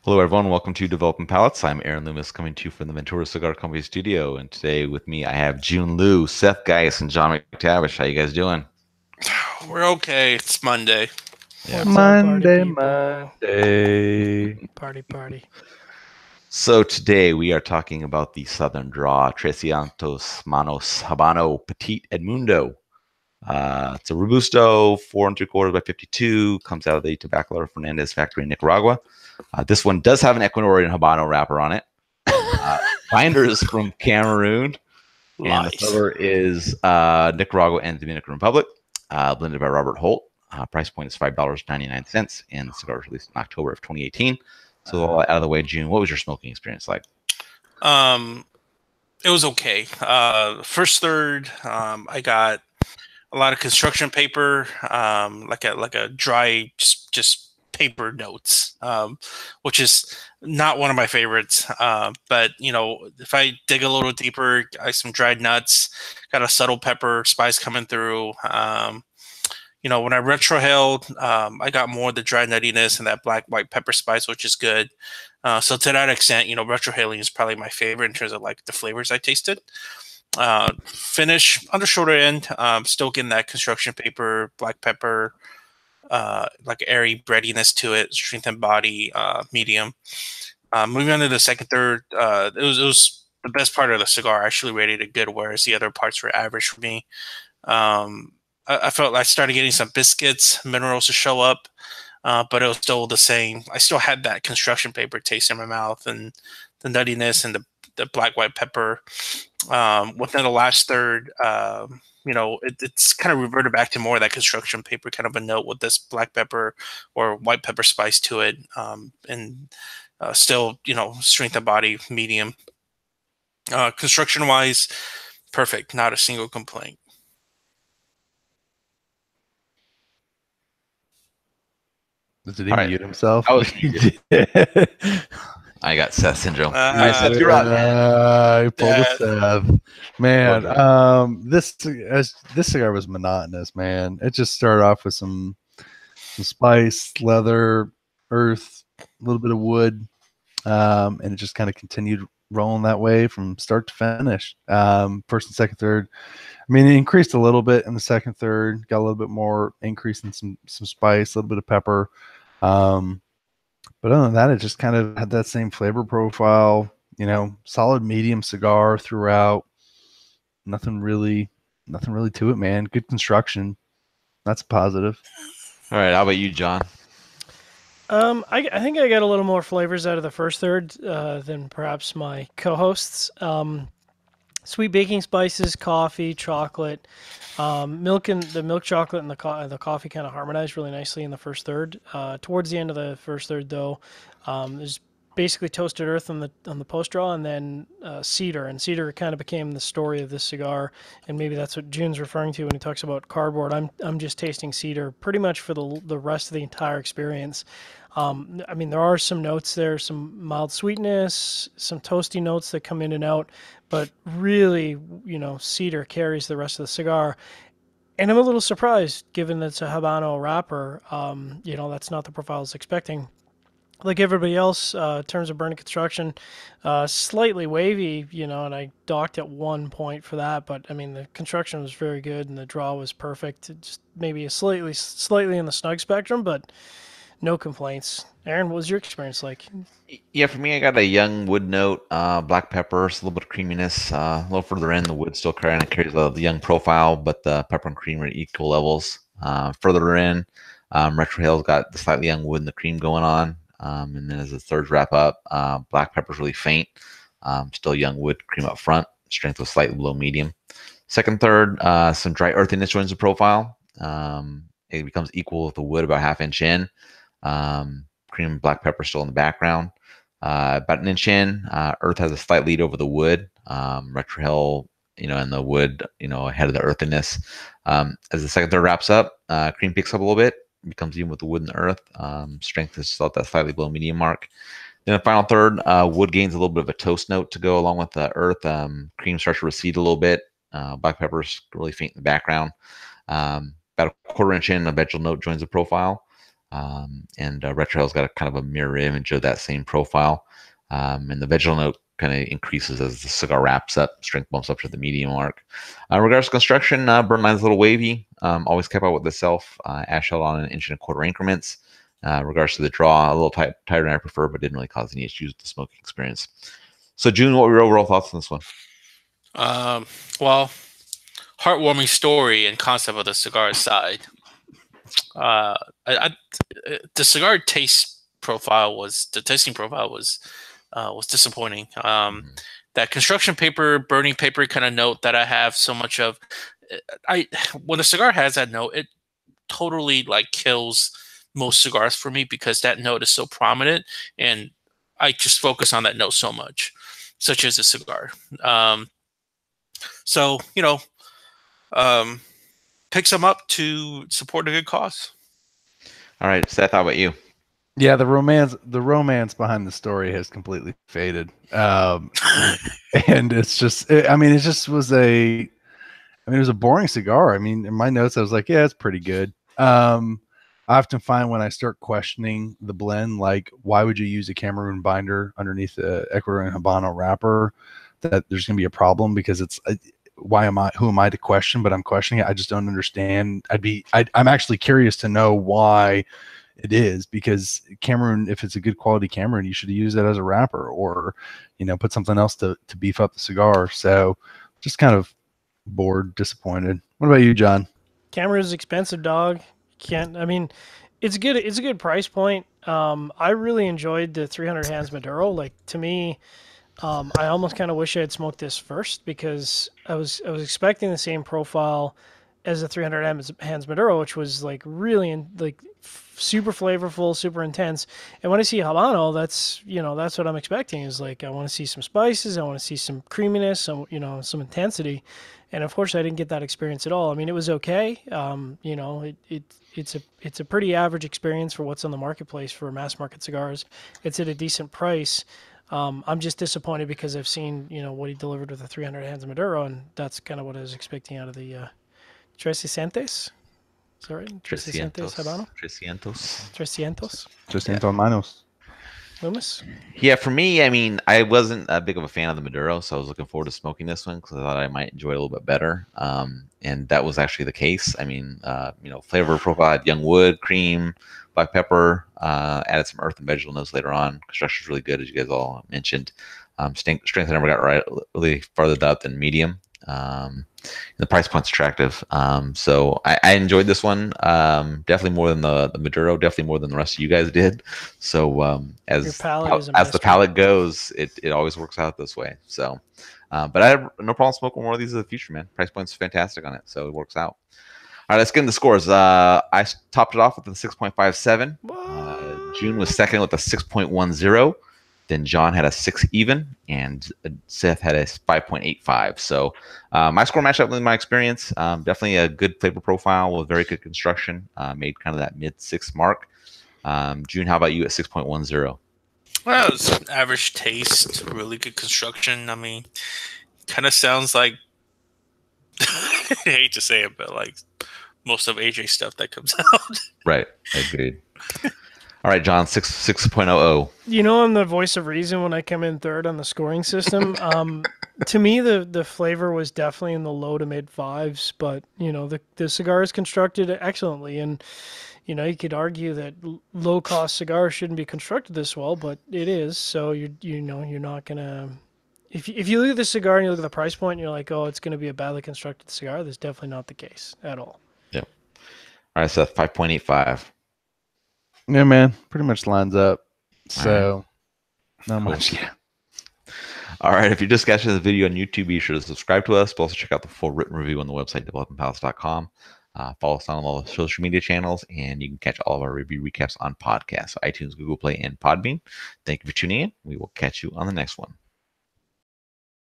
Hello, everyone. Welcome to Developing Palates. I'm Aaron Loomis, coming to you from the Ventura Cigar Company studio. And today with me, I have Jiunn Liu, Seth Geis, and John McTavish. How you guys doing? We're okay. It's Monday. Yeah. What's up, Monday, party people? Monday. Party. So today we are talking about the Southern Draw, Manos Habano Petit Edmundo. It's a Robusto, 4 3/4 by 52, comes out of the Tabacalera Fernandez factory in Nicaragua. This one does have an Ecuadorian Habano wrapper on it. Binder is from Cameroon, and the filler is Nicaragua and Dominican Republic, blended by Robert Holt. Price point is $5.99, and the cigar was released in October of 2018. So all out of the way, June, what was your smoking experience like? It was okay. First third, I got a lot of construction paper, like a dry just paper notes, which is not one of my favorites. But if I dig a little deeper, I some dried nuts, got a subtle pepper spice coming through. When I retrohaled, I got more of the dry nuttiness and that black white pepper spice, which is good. So to that extent, retrohaling is probably my favorite in terms of like the flavors I tasted. Finish on the shorter end, still getting that construction paper, black pepper, like airy breadiness to it, strength and body, medium. Moving on to the second third, it was the best part of the cigar. I actually rated it good, whereas the other parts were average for me. I felt I started getting some biscuits, minerals to show up, but it was still the same. I still had that construction paper taste in my mouth and the nuttiness and the black white pepper. Within the last third, it's kind of reverted back to more of that construction paper kind of a note with this black pepper or white pepper spice to it, and still, strength of body, medium. Construction wise, perfect. Not a single complaint. Did he mute himself? I got Seth syndrome. Seth, you're on, man. I pulled a Seth. Man, this cigar was monotonous, man. It just started off with some spice, leather, earth, a little bit of wood, and it just kind of continued rolling that way from start to finish. First and second third. I mean, it increased a little bit in the second third, got a little bit more increase in some spice, a little bit of pepper. But other than that, it just kind of had that same flavor profile, solid medium cigar throughout. Nothing really to it, man. Good construction. That's a positive. All right. How about you, John? I think I got a little more flavors out of the first third than perhaps my co-hosts. Sweet baking spices, coffee, chocolate, milk, and the milk chocolate and the coffee kind of harmonized really nicely in the first third. Towards the end of the first third, though, there's basically toasted earth on the post draw, and then cedar. And cedar kind of became the story of this cigar, and maybe that's what June's referring to when he talks about cardboard. I'm just tasting cedar pretty much for the rest of the entire experience. I mean, there are some notes there, some mild sweetness, some toasty notes that come in and out, but really, cedar carries the rest of the cigar. And I'm a little surprised, given that it's a Habano wrapper. That's not the profile I was expecting. Like everybody else, in terms of burning construction, slightly wavy, and I docked at 1 point for that. But I mean, the construction was very good, and the draw was perfect. Just maybe a slightly in the snug spectrum, but no complaints. Aaron, what was your experience like? Yeah, for me, I got a young wood note, black pepper, a little bit of creaminess. A little further in, the wood still carries the young profile, but the pepper and cream are at equal levels. Further in, retrohale's got the slightly young wood and the cream going on. And then as the thirds wrap up, black pepper's really faint. Still young wood, cream up front. Strength was slightly below medium. Second, third, some dry earthiness joins the profile. It becomes equal with the wood about ½ inch in. Cream and black pepper still in the background. About an inch in, earth has a slight lead over the wood. Retrohale, and the wood, ahead of the earthiness. As the second third wraps up, cream picks up a little bit, becomes even with the wood and the earth. Strength is still at that slightly below medium mark. Then the final third, wood gains a little bit of a toast note to go along with the earth. Cream starts to recede a little bit. Black pepper is really faint in the background. About a 1/4 inch in, a vegetal note joins the profile. And Retrohel's got a kind of a mirror image of that same profile. And the vegetal note kind of increases as the cigar wraps up, strength bumps up to the medium mark. Regards to construction, burn line's a little wavy. Always kept out with the self, ash held on 1.25 inch increments. Regards to the draw, a little tighter than I prefer, but didn't really cause any issues with the smoking experience. So, Jiunn, what were your overall thoughts on this one? Well, heartwarming story and concept of the cigar aside. The cigar tasting profile was disappointing. That construction paper, burning paper kind of note that I have so much of. When a cigar has that note, it totally like kills most cigars for me because that note is so prominent, and I just focus on that note so much, such as a cigar. So pick some up to support a good cause. All right, Seth, how about you? Yeah, the romance behind the story has completely faded. And it's just, it was a boring cigar. I mean, in my notes, I was like, yeah, it's pretty good. I often find when I start questioning the blend, like, why would you use a Cameroon binder underneath the Ecuadorian Habano wrapper, that there's going to be a problem because it's, who am I to question, but I'm questioning it. I just don't understand. I'm actually curious to know why it is, because Cameroon, if it's a good quality Cameroon, you should use that as a wrapper, or, put something else to beef up the cigar. So just kind of bored, disappointed. What about you, John? Cameroon's expensive, dog. It's good. It's a good price point. I really enjoyed the 300 hands Maduro. Like, to me, I almost kind of wish I had smoked this first, because I was expecting the same profile as the 300 hands Maduro, which was like really super flavorful, super intense. And when I see Habano, that's what I'm expecting. Is like, I want to see some spices, I want to see some creaminess, some intensity. And unfortunately, I didn't get that experience at all. I mean, it was okay. It's a pretty average experience for what's on the marketplace for mass market cigars. It's at a decent price. I'm just disappointed because I've seen what he delivered with the 300 hands of Maduro, and that's kind of what I was expecting out of the Trescientos. Is that right? Trescientos Habano? Trescientos Manos. Loomis? Yeah, for me, I mean, I wasn't a big of a fan of the Maduro, so I was looking forward to smoking this one because I thought I might enjoy it a little bit better. And that was actually the case. I mean, flavor profile had young wood, cream, black pepper, added some earth and vegetable notes later on. Construction is really good, as you guys all mentioned. Strength I never got right, really farther up than medium. The price point's attractive. So I enjoyed this one. Definitely more than the Maduro, definitely more than the rest of you guys did. So as the palate goes, it always works out this way. So but I have no problem smoking more of these in the future, man. Price point's fantastic on it, so it works out. All right, let's get into the scores. I topped it off with a 6.57. Jiunn was second with a 6.10. Then John had a 6 even, and Seth had a 5.85. So my score matched up with my experience. Definitely a good flavor profile with very good construction. Made kind of that mid-6 mark. Jiunn, how about you at 6.10? Well, it's average taste, really good construction. I mean, kind of sounds like, I hate to say it, but like most of AJ stuff that comes out. Right, agreed. All right, John, 6.00. I'm the voice of reason when I come in third on the scoring system. To me, the flavor was definitely in the low to mid 5s, but the cigar is constructed excellently, and you could argue that low cost cigars shouldn't be constructed this well, but it is. So you're not gonna. If you look at the cigar and you look at the price point, and you're like, oh, it's going to be a badly constructed cigar. That's definitely not the case at all. Yep. All right, Seth, 5.85. Yeah, man, pretty much lines up. So, not much. Yeah. All right, if you're just catching this video on YouTube, be sure to subscribe to us, but also check out the full written review on the website, developingpalates.com. Follow us on all the social media channels, and you can catch all of our review recaps on podcasts, so iTunes, Google Play, and Podbean. Thank you for tuning in. We will catch you on the next one.